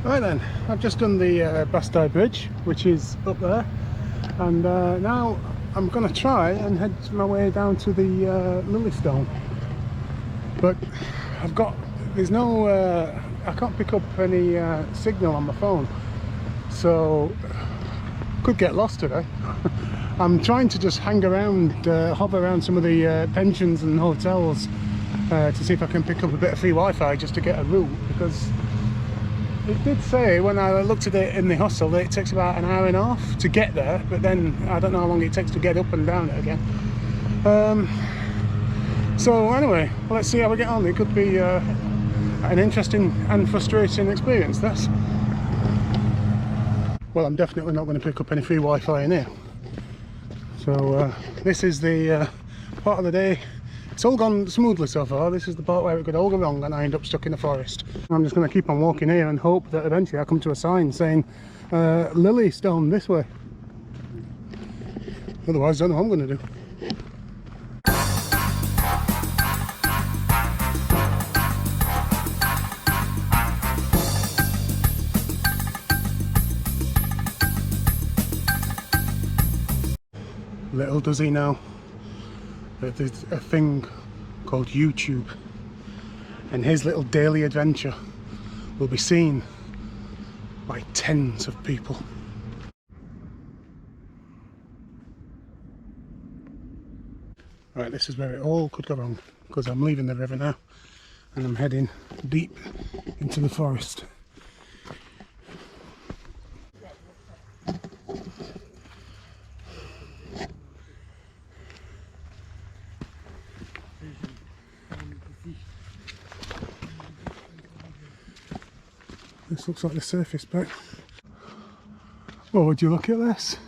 Right then, I've just done the Bastei Bridge, which is up there, and now I'm going to try and head my way down to the Lilystone. But there's no, I can't pick up any signal on my phone, so could get lost today. I'm trying to just hang around, hover around some of the pensions and hotels to see if I can pick up a bit of free Wi-Fi just to get a route, because it did say when I looked at it in the hostel that it takes about an hour and a half to get there, but then I don't know how long it takes to get up and down it again. So anyway, let's see how we get on. It could be an interesting and frustrating experience, this. Well, I'm definitely not going to pick up any free Wi-Fi in here. So this is the part of the day. It's all gone smoothly so far. This is the part where it could all go wrong and I end up stuck in the forest. I'm just going to keep on walking here and hope that eventually I come to a sign saying Lilystone this way. Otherwise, I don't know what I'm going to do. Little does he know that there's a thing called YouTube, and his little daily adventure will be seen by tens of people. Right, this is where it all could go wrong, because I'm leaving the river now and I'm heading deep into the forest. This looks like the surface bit. Well, would you look at this?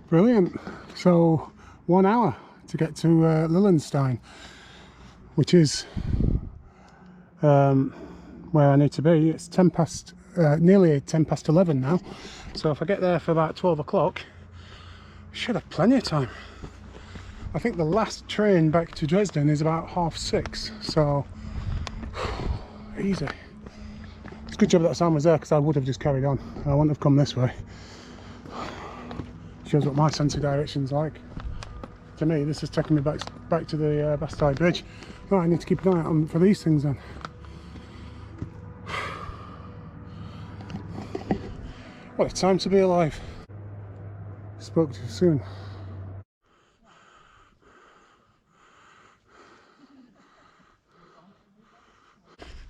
Brilliant. So 1 hour to get to Lilystone, which is where I need to be. It's nearly 10 past 11 now. So if I get there for about 12 o'clock, I should have plenty of time. I think the last train back to Dresden is about 6:30, so easy. It's a good job that the sign was there, because I would have just carried on. I wouldn't have come this way. Shows what my sense of direction's like. To me, this is taking me back to the Bastei Bridge. Right, I need to keep an eye out for these things then. What a time to be alive. Spoke too soon.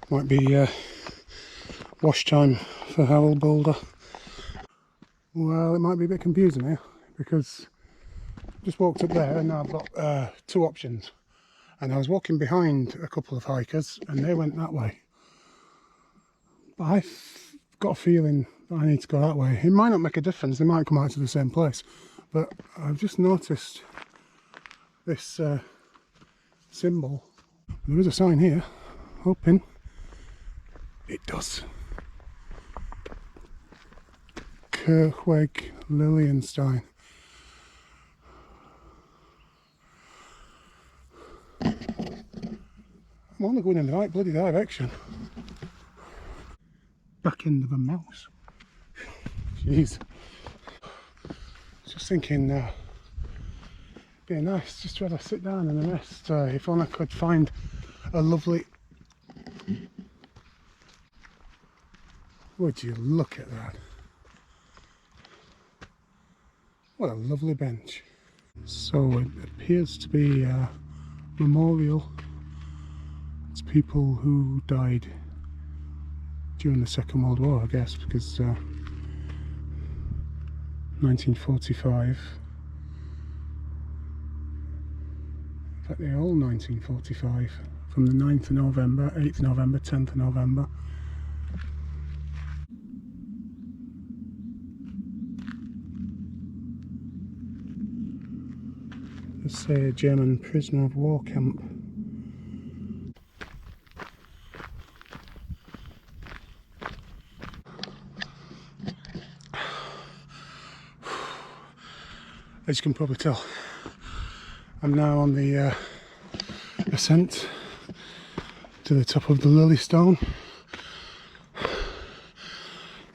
Might be wash time for Harold Baldr. Well, it might be a bit confusing here, because I just walked up there and now I've got two options. And I was walking behind a couple of hikers and they went that way. But I've got a feeling that I need to go that way. It might not make a difference, they might come out to the same place. But I've just noticed this symbol. There is a sign here, hoping it does. Kirchweg Lilystone. I'm only going in the right bloody direction. Back end of a mouse. Jeez. Just thinking, it'd be nice just to have a sit down and a rest. If only I could find a lovely. Would you look at that? What a lovely bench. So it appears to be a memorial. It's people who died during the Second World War, I guess, because 1945. In fact, they're all 1945. From the 9th of November, 8th of November, 10th of November. Let's say a German prisoner of war camp. As you can probably tell, I'm now on the ascent to the top of the Lily Stone.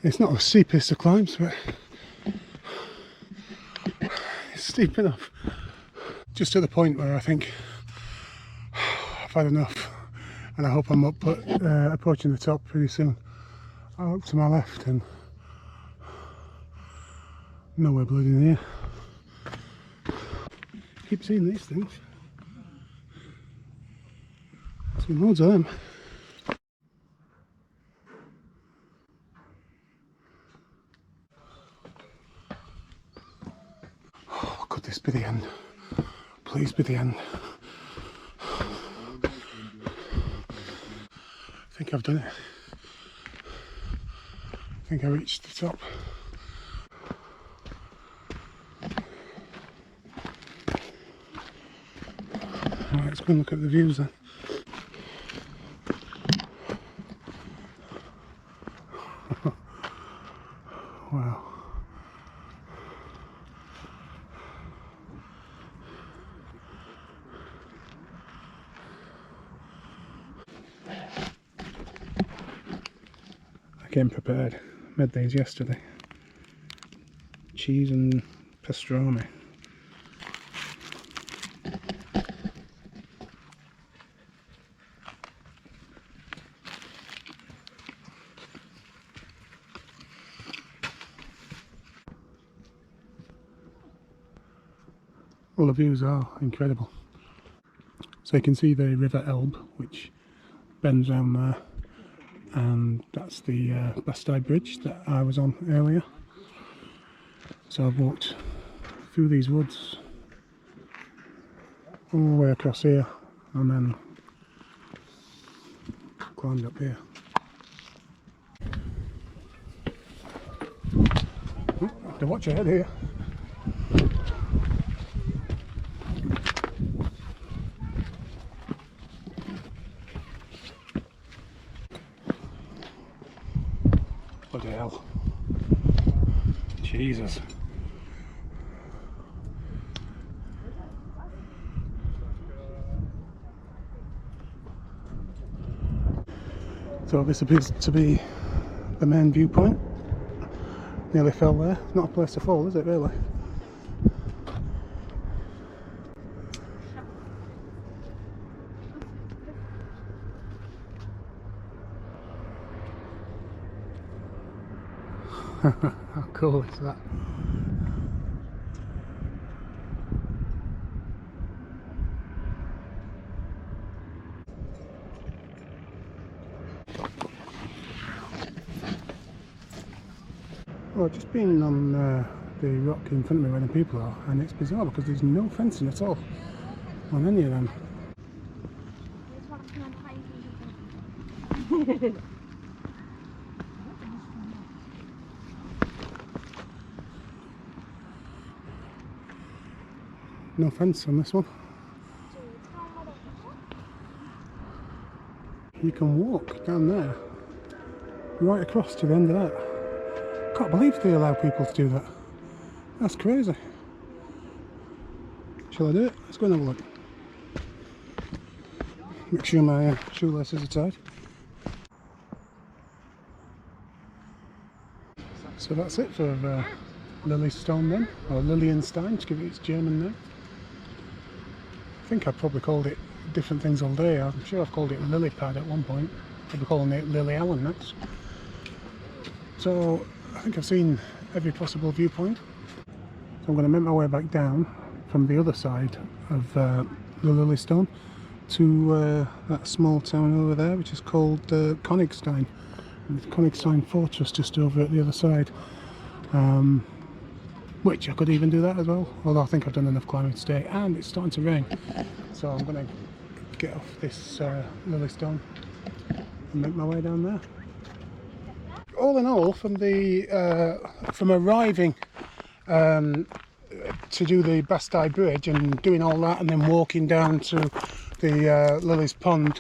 It's not the steepest of climbs, but it's steep enough. Just to the point where I think I've had enough, and I hope I'm approaching the top pretty soon. I look to my left and nowhere bloody near. Keep seeing these things. There's been loads of them. Oh, could this be the end? Please be the end. I think I've done it. I think I reached the top. Right, let's go and look at the views then. Wow. I came prepared. Made these yesterday. Cheese and pastrami. Well, the views are incredible. So you can see the River Elbe, which bends round there, and that's the Bastei Bridge that I was on earlier. So I've walked through these woods all the way across here and then climbed up here. Have to watch ahead here. Bloody hell. Jesus. So this appears to be the main viewpoint. Nearly fell there. Not a place to fall, is it really? How cool is that? Well, I've just been on the rock in front of me where the people are, and it's bizarre because there's no fencing at all on any of them. No fence on this one. You can walk down there, right across to the end of that. Can't believe they allow people to do that. That's crazy. Shall I do it? Let's go and have a look. Make sure my shoelaces are tied. So that's it for Lily Stone then, or Lilienstein to give it its German name. I think I've probably called it different things all day. I'm sure I've called it Lily Pad at one point. I'll be calling it Lily Allen next. So I think I've seen every possible viewpoint. So I'm going to make my way back down from the other side of the Lily Stone to that small town over there, which is called Königstein. And the Königstein Fortress just over at the other side. Which I could even do that as well, although I think I've done enough climbing today, and it's starting to rain, so I'm going to get off this Lily Stone and make my way down there. All in all, from arriving to do the Bastei Bridge and doing all that, and then walking down to the Lily's Pond,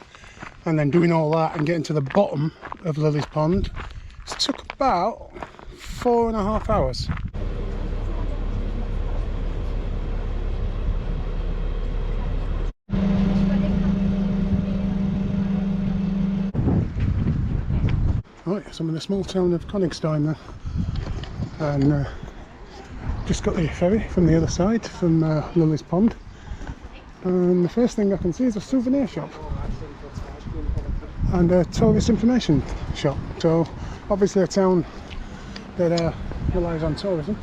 and then doing all that and getting to the bottom of Lily's Pond, it took about 4.5 hours. Right, so I'm in the small town of Königstein now, and just got the ferry from the other side, from Lily's Pond, and the first thing I can see is a souvenir shop and a tourist information shop. So obviously a town that relies on tourism,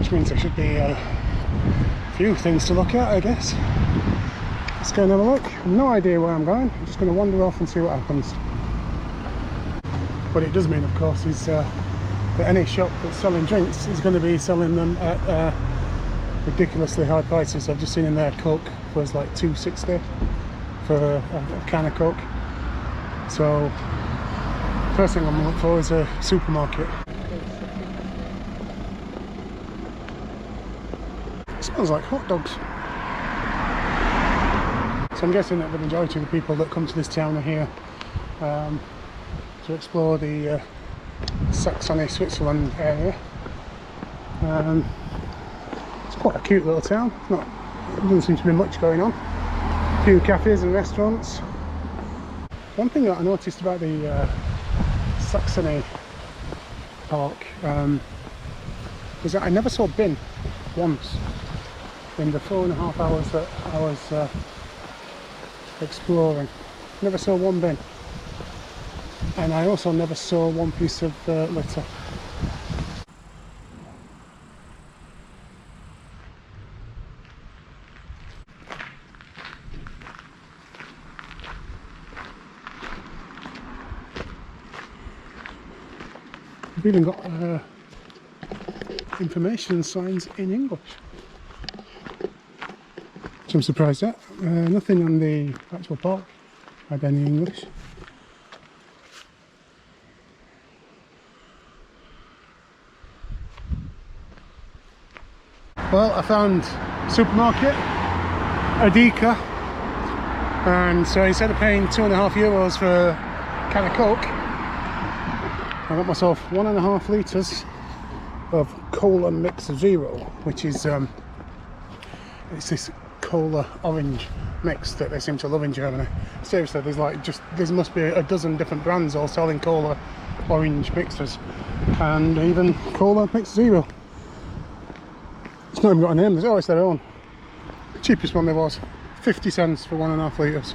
which means there should be a few things to look at, I guess. Let's go and have a look. No idea where I'm going. I'm just going to wander off and see what happens. What it does mean, of course, is that any shop that's selling drinks is going to be selling them at ridiculously high prices. I've just seen in there Coke was like $2.60 for a can of Coke. So first thing I'm going to look for is a supermarket. It smells like hot dogs. So I'm guessing that the majority of the people that come to this town are here to explore the Saxon Switzerland area. It's quite a cute little town. There doesn't seem to be much going on. A few cafes and restaurants. One thing that I noticed about the Saxony Park was that I never saw bin once in the 4.5 hours that I was exploring. Never saw one bin, and I also never saw one piece of litter. We've even got information signs in English, which I'm surprised at. Nothing on the actual park had any English. Well, I found supermarket, Adika, and so instead of paying €2.50 for a can of Coke, I got myself 1.5 litres of Cola Mix Zero, which is it's this cola orange mix that they seem to love in Germany. Seriously, there must be a dozen different brands all selling cola orange mixers, and even Cola Mix Zero. It's not even got a name, it's always their own. The cheapest one there was 50 cents for 1.5 litres.